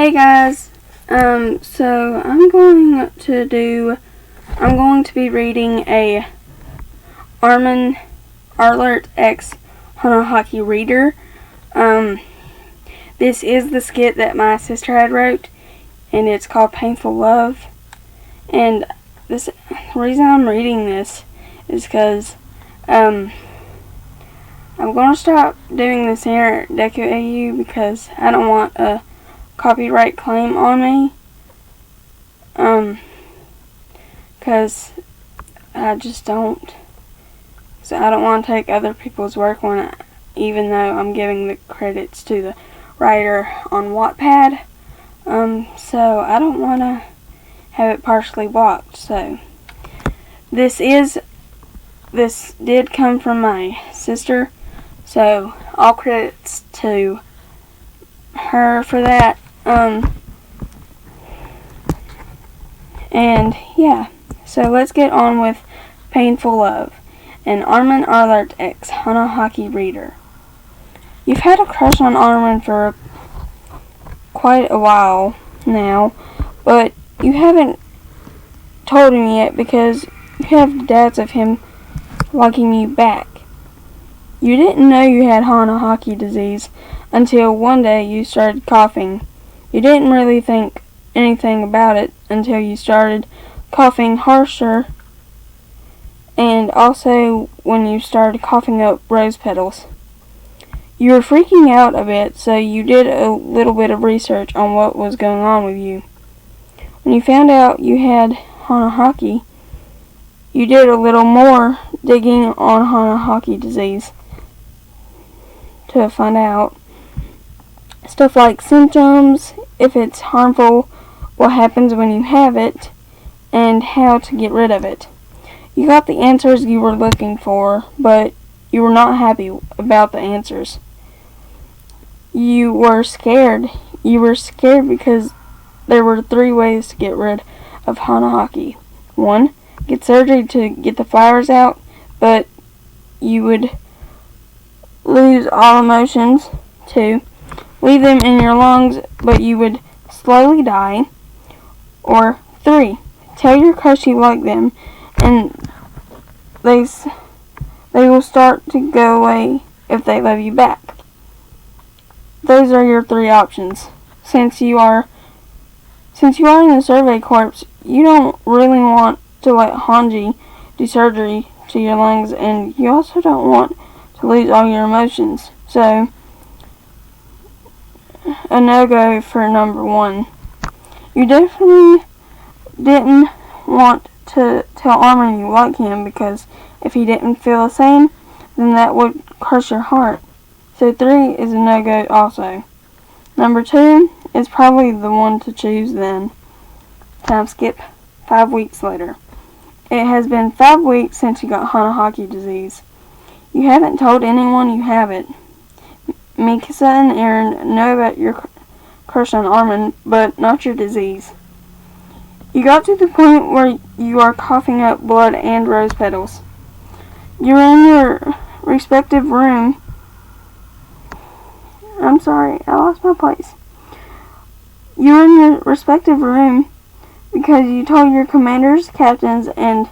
Hey guys, so I'm going to be reading a Armin Arlert X Hanahaki reader. This is the skit that my sister had wrote, and it's called Painful Love. And the reason I'm reading this is because I'm going to stop doing this here at Deku AU because I don't want a copyright claim on me. Because I just don't. So I don't want to take other people's work even though I'm giving the credits to the writer on Wattpad. So I don't want to have it partially blocked. So this did come from my sister. So all credits to her for that. And yeah, so let's get on with Painful Love, an Armin Arlert X Hanahaki reader. You've had a crush on Armin for quite a while now, but you haven't told him yet because you have doubts of him liking you back. You didn't know you had Hanahaki disease until one day you started coughing. You didn't really think anything about it until you started coughing harsher, and also when you started coughing up rose petals. You were freaking out a bit, so you did a little bit of research on what was going on with you. When you found out you had Hanahaki, you did a little more digging on Hanahaki disease to find out stuff like symptoms, if it's harmful, what happens when you have it, and how to get rid of it. You got the answers you were looking for, but you were not happy about the answers. You were scared. You were scared because there were 3 ways to get rid of Hanahaki. 1, get surgery to get the flowers out, but you would lose all emotions. 2, leave them in your lungs, but you would slowly die. Or 3, tell your crush you like them, and they will start to go away if they love you back. Those are your 3 options. Since you are in the survey corps, you don't really want to let Hanji do surgery to your lungs, and you also don't want to lose all your emotions. So, a no-go for number 1. You definitely didn't want to tell Armin you like him, because if he didn't feel the same, then that would crush your heart. So 3 is a no-go also. Number 2 is probably the one to choose then. Time skip 5 weeks later. It has been 5 weeks since you got Hanahaki disease. You haven't told anyone you have it. Mikasa and Aaron know about your crush on Armin, but not your disease. You got to the point where you are coughing up blood and rose petals. You're in your respective room. I'm sorry, I lost my place. You're in your respective room because you told your commanders, captains, and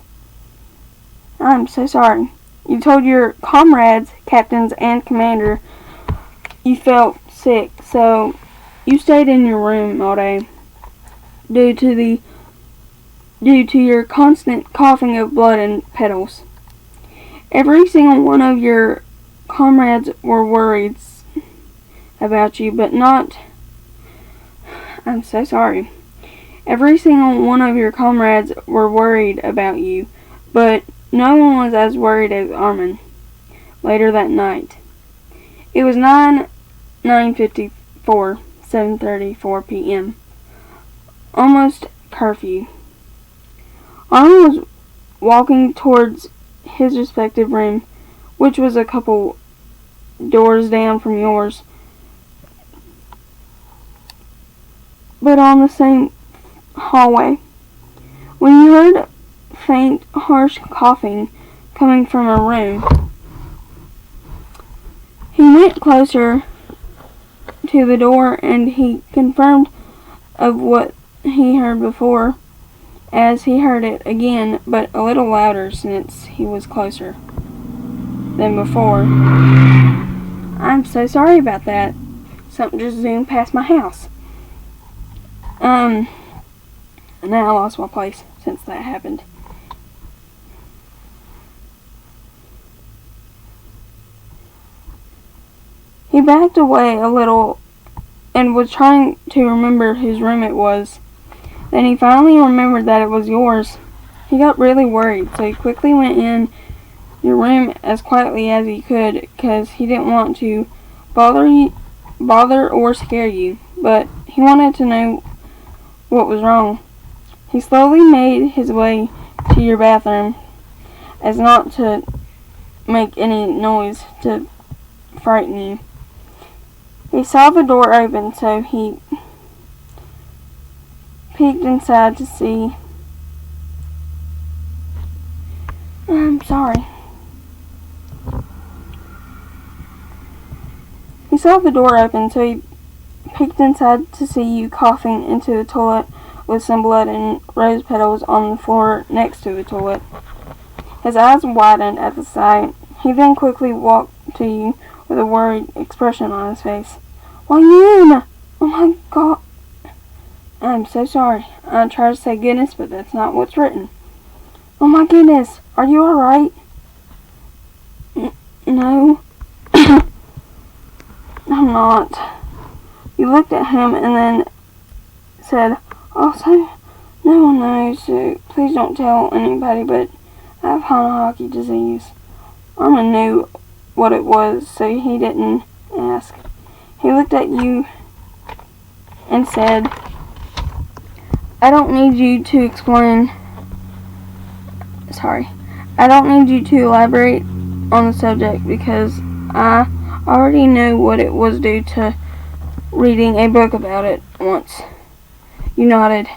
I'm so sorry. You told your comrades, captains, and commander you felt sick, so you stayed in your room all day due to your constant coughing of blood and petals. Every single one of your comrades were worried about you, but not... I'm so sorry. Every single one of your comrades were worried about you, but no one was as worried as Armin. Later that night. It was 9:54, 7:34 p.m. Almost curfew. Armin was walking towards his respective room, which was a couple doors down from yours, but on the same hallway, when you heard faint, harsh coughing coming from a room. He went closer to the door and he confirmed of what he heard before, as he heard it again, but a little louder since he was closer than before. I'm so sorry about that. Something just zoomed past my house. Now I lost my place since that happened. He backed away a little and was trying to remember whose room it was. Then he finally remembered that it was yours. He got really worried, so he quickly went in your room as quietly as he could, because he didn't want to bother or scare you, but he wanted to know what was wrong. He slowly made his way to your bathroom, as not to make any noise to frighten you. He saw the door open, so he peeked inside to see. I'm sorry. He saw the door open, so he peeked inside to see you coughing into the toilet with some blood and rose petals on the floor next to the toilet. His eyes widened at the sight. He then quickly walked to you with a worried expression on his face. Why, Yuna! Oh my God! I'm so sorry. I tried to say goodness, but that's not what's written. Oh my goodness! Are you alright? No. I'm not. You looked at him and then said, also, no one knows, so please don't tell anybody, but I have Hanahaki disease. Armin knew what it was, so he didn't ask. He looked at you and said, I don't need you to explain. Sorry. I don't need you to elaborate on the subject because I already knew what it was due to reading a book about it once. You nodded,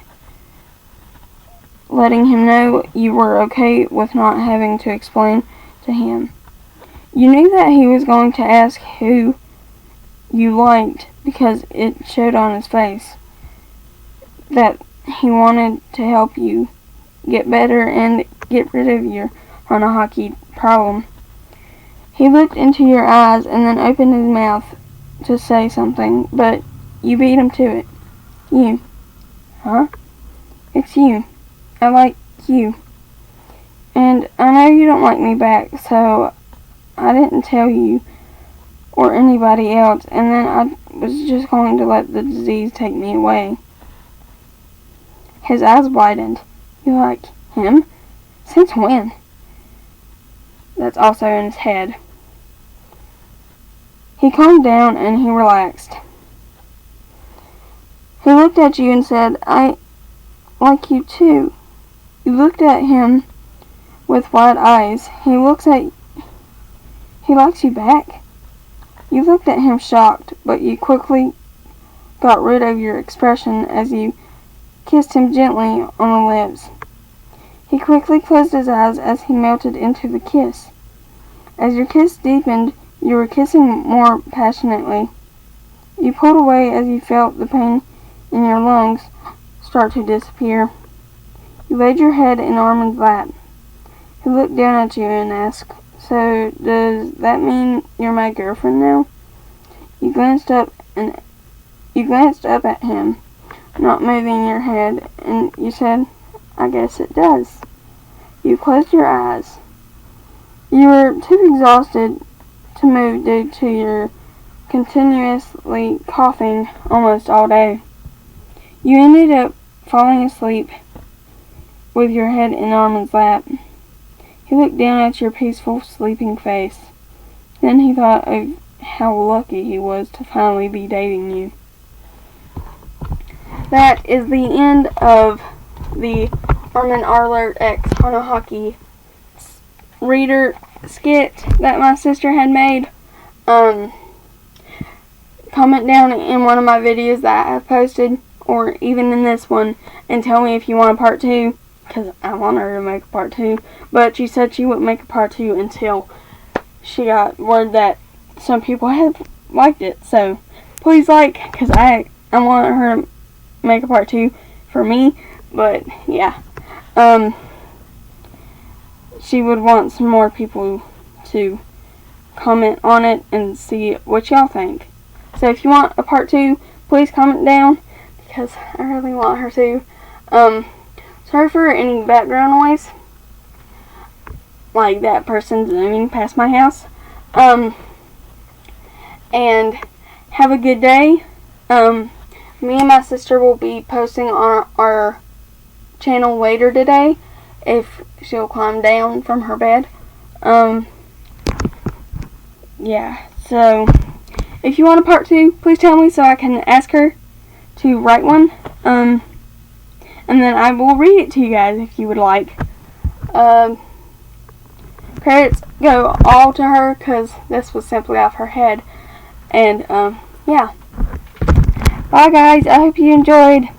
letting him know you were okay with not having to explain to him. You knew that he was going to ask who you liked because it showed on his face that he wanted to help you get better and get rid of your Hanahaki problem. He looked into your eyes and then opened his mouth to say something, but you beat him to it. You. Huh? It's you. I like you. And I know you don't like me back, so I didn't tell you or anybody else, and then I was just going to let the disease take me away. His eyes widened. You like him? Since when? That's also in his head. He calmed down and he relaxed. He looked at you and said, I like you too. You looked at him with wide eyes. He likes you back. You looked at him shocked, but you quickly got rid of your expression as you kissed him gently on the lips. He quickly closed his eyes as he melted into the kiss. As your kiss deepened, you were kissing more passionately. You pulled away as you felt the pain in your lungs start to disappear. You laid your head in Armin's lap. He looked down at you and asked, So, does that mean you're my girlfriend now? You glanced up at him, not moving your head, and you said, I guess it does. You closed your eyes. You were too exhausted to move due to your continuously coughing almost all day. You ended up falling asleep with your head in Armin's lap. He looked down at your peaceful, sleeping face. Then he thought of how lucky he was to finally be dating you. That is the end of the Armin Arlert X Hanahaki reader skit that my sister had made. Comment down in one of my videos that I have posted, or even in this one, and tell me if you want a part 2, because I want her to make a part 2, but she said she wouldn't make a part 2 until she got word that some people had liked it. So please like, because I want her make a part 2 for me, but yeah. She would want some more people to comment on it and see what y'all think. So if you want a part 2, please comment down, because I really want her to. Sorry for any background noise, like that person zooming past my house. And have a good day. Me and my sister will be posting on our channel later today, if she'll climb down from her bed. Yeah, so if you want a part 2, please tell me so I can ask her to write one. And then I will read it to you guys if you would like. Credits go all to her, because this was simply off her head. And yeah. Bye guys, I hope you enjoyed.